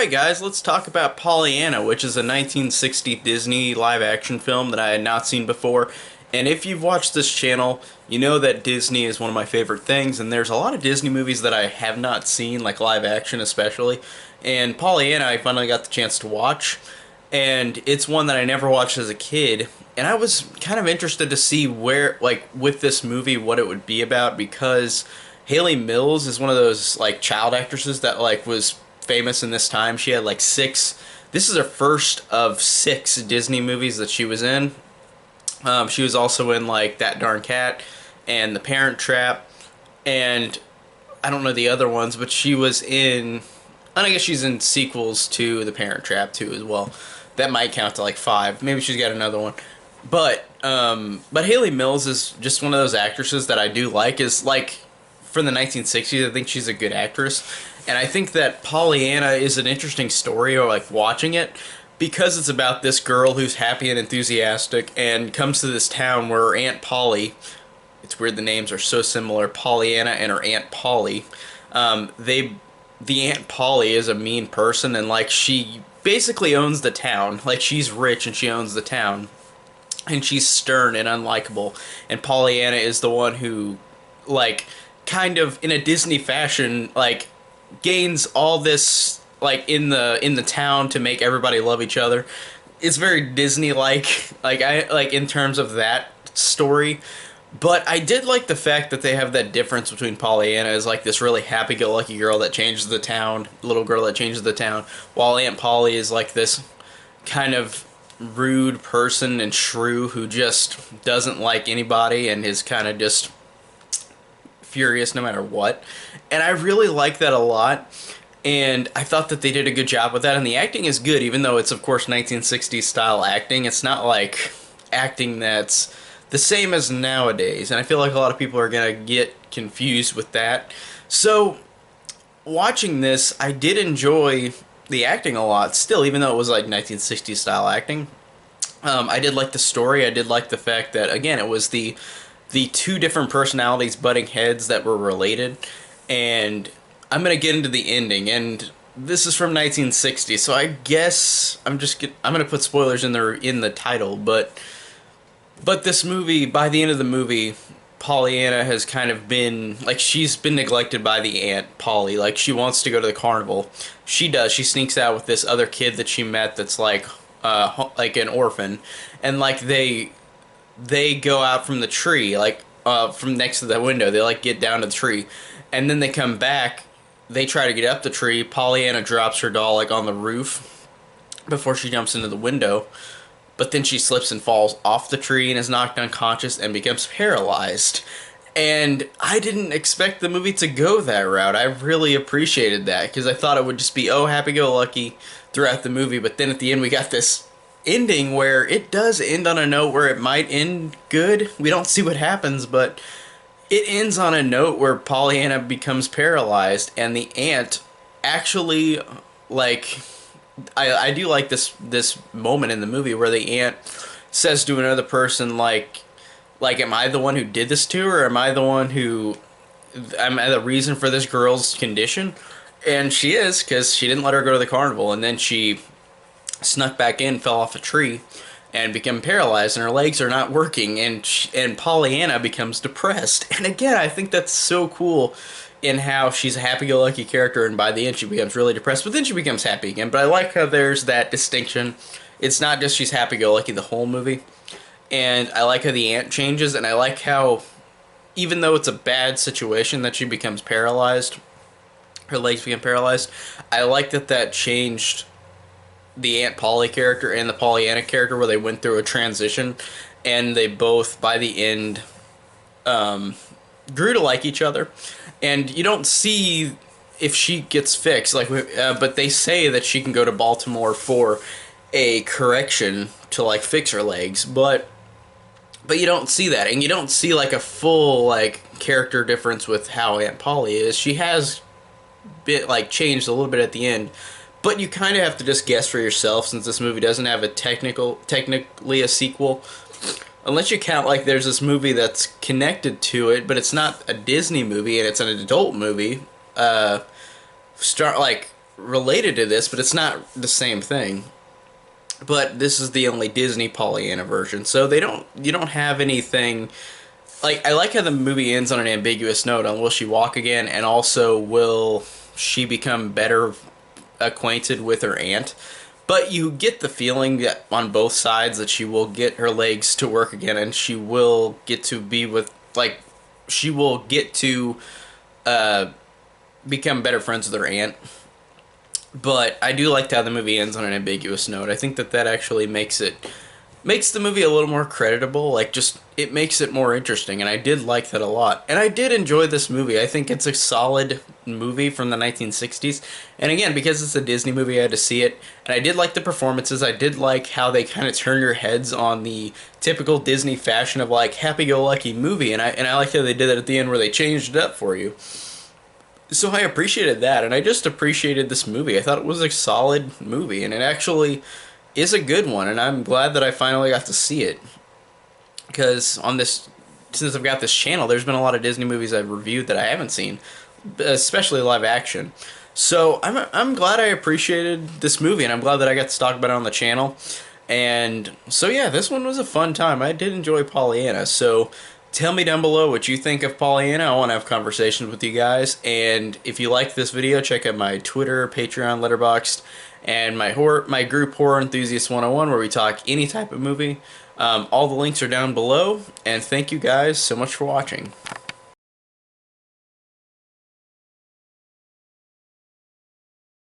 Alright guys, let's talk about Pollyanna, which is a 1960 Disney live-action film that I had not seen before. And if you've watched this channel, you know that Disney is one of my favorite things, and there's a lot of Disney movies that I have not seen, like live-action especially. And Pollyanna I finally got the chance to watch, and it's one that I never watched as a kid. And I was kind of interested to see where, like, with this movie, what it would be about, because Hayley Mills is one of those, like, child actresses that, like, was famous in this time. She had like this is her first of 6 Disney movies that she was in. She was also in like That Darn Cat and The Parent Trap, and I don't know the other ones, but she was in, and I guess she's in sequels to The Parent Trap too as well. That might count to like 5. Maybe she's got another one. But Hayley Mills is just one of those actresses that I do like. Is like, for the 1960s, I think she's a good actress. And I think that Pollyanna is an interesting story, or like watching it, because it's about this girl who's happy and enthusiastic and comes to this town where her Aunt Polly, it's weird the names are so similar, Pollyanna and her Aunt Polly, the Aunt Polly is a mean person, and like she basically owns the town. Like, she's rich and she owns the town. And she's stern and unlikable. And Pollyanna is the one who, like, kind of in a Disney fashion, like, gains all this, like, in the town to make everybody love each other. It's very Disney-like, like in terms of that story. But I did like the fact that they have that difference between Pollyanna as like this really happy-go-lucky girl that changes the town, little girl that changes the town, while Aunt Polly is like this kind of rude person and shrew who just doesn't like anybody and is kind of just furious no matter what. And I really like that a lot, and I thought that they did a good job with that, and the acting is good, even though it's of course 1960s style acting. It's not like acting that's the same as nowadays, and I feel like a lot of people are gonna get confused with that. So watching this, I did enjoy the acting a lot still, even though it was like 1960s style acting. I did like the story. I did like the fact that, again, it was the 2 different personalities butting heads that were related. And I'm gonna get into the ending, and this is from 1960, so I guess I'm gonna put spoilers in the title, but this movie, by the end of the movie, Pollyanna has kind of been, like, she's been neglected by the Aunt Polly. Like, she wants to go to the carnival. She does. She sneaks out with this other kid that she met that's like an orphan, and like they go out from the tree, like from next to the window. They like get down to the tree, and then they come back. They try to get up the tree. Pollyanna drops her doll like on the roof before she jumps into the window. But then she slips and falls off the tree and is knocked unconscious and becomes paralyzed. And I didn't expect the movie to go that route. I really appreciated that, because I thought it would just be, oh, happy-go-lucky throughout the movie. But then at the end we got this ending where it does end on a note where it might end good. We don't see what happens, but it ends on a note where Pollyanna becomes paralyzed, and the aunt actually, like, I do like this moment in the movie where the aunt says to another person, like, am I the one who did this to her? Am I the one who, am I the reason for this girl's condition? And she is, because she didn't let her go to the carnival, and then she snuck back in, fell off a tree, and became paralyzed, and her legs are not working, and Pollyanna becomes depressed. And again, I think that's so cool in how she's a happy-go-lucky character, and by the end she becomes really depressed, but then she becomes happy again. But I like how there's that distinction. It's not just she's happy-go-lucky the whole movie. And I like how the aunt changes, and I like how, even though it's a bad situation that she becomes paralyzed, her legs become paralyzed, I like that changed the Aunt Polly character and the Pollyanna character, where they went through a transition, and they both, by the end, grew to like each other. And you don't see if she gets fixed, like, but they say that she can go to Baltimore for a correction to like fix her legs, but you don't see that, and you don't see like a full like character difference with how Aunt Polly is. She has changed a little bit at the end, but you kind of have to just guess for yourself, since this movie doesn't have a technically a sequel. Unless you count, like, there's this movie that's connected to it, but it's not a Disney movie, and it's an adult movie. related to this, but it's not the same thing. But this is the only Disney Pollyanna version, so you don't have anything. Like, I like how the movie ends on an ambiguous note on will she walk again, and also will she become better acquainted with her aunt. But you get the feeling that on both sides that she will get her legs to work again, and she will get to be with, like, she will get to uh, become better friends with her aunt. But I do like how the movie ends on an ambiguous note. I think that that actually makes the movie a little more creditable. Like, just it makes it more interesting, and I did like that a lot. And I did enjoy this movie. I think it's a solid movie from the 1960s. And again, because it's a Disney movie, I had to see it. And I did like the performances. I did like how they kind of turn your heads on the typical Disney fashion of like happy-go-lucky movie. And I liked how they did that at the end where they changed it up for you. So I appreciated that, and I just appreciated this movie. I thought it was a solid movie, and it actually is a good one, and I'm glad that I finally got to see it. Because on this, since I've got this channel, there's been a lot of Disney movies I've reviewed that I haven't seen, especially live action. So I'm glad I appreciated this movie, and I'm glad that I got to talk about it on the channel. And so yeah, this one was a fun time. I did enjoy Pollyanna. So tell me down below what you think of Pollyanna. I want to have conversations with you guys. And if you like this video, check out my Twitter, Patreon, Letterboxd, and my group Horror Enthusiast 101, where we talk any type of movie. All the links are down below. And thank you guys so much for watching.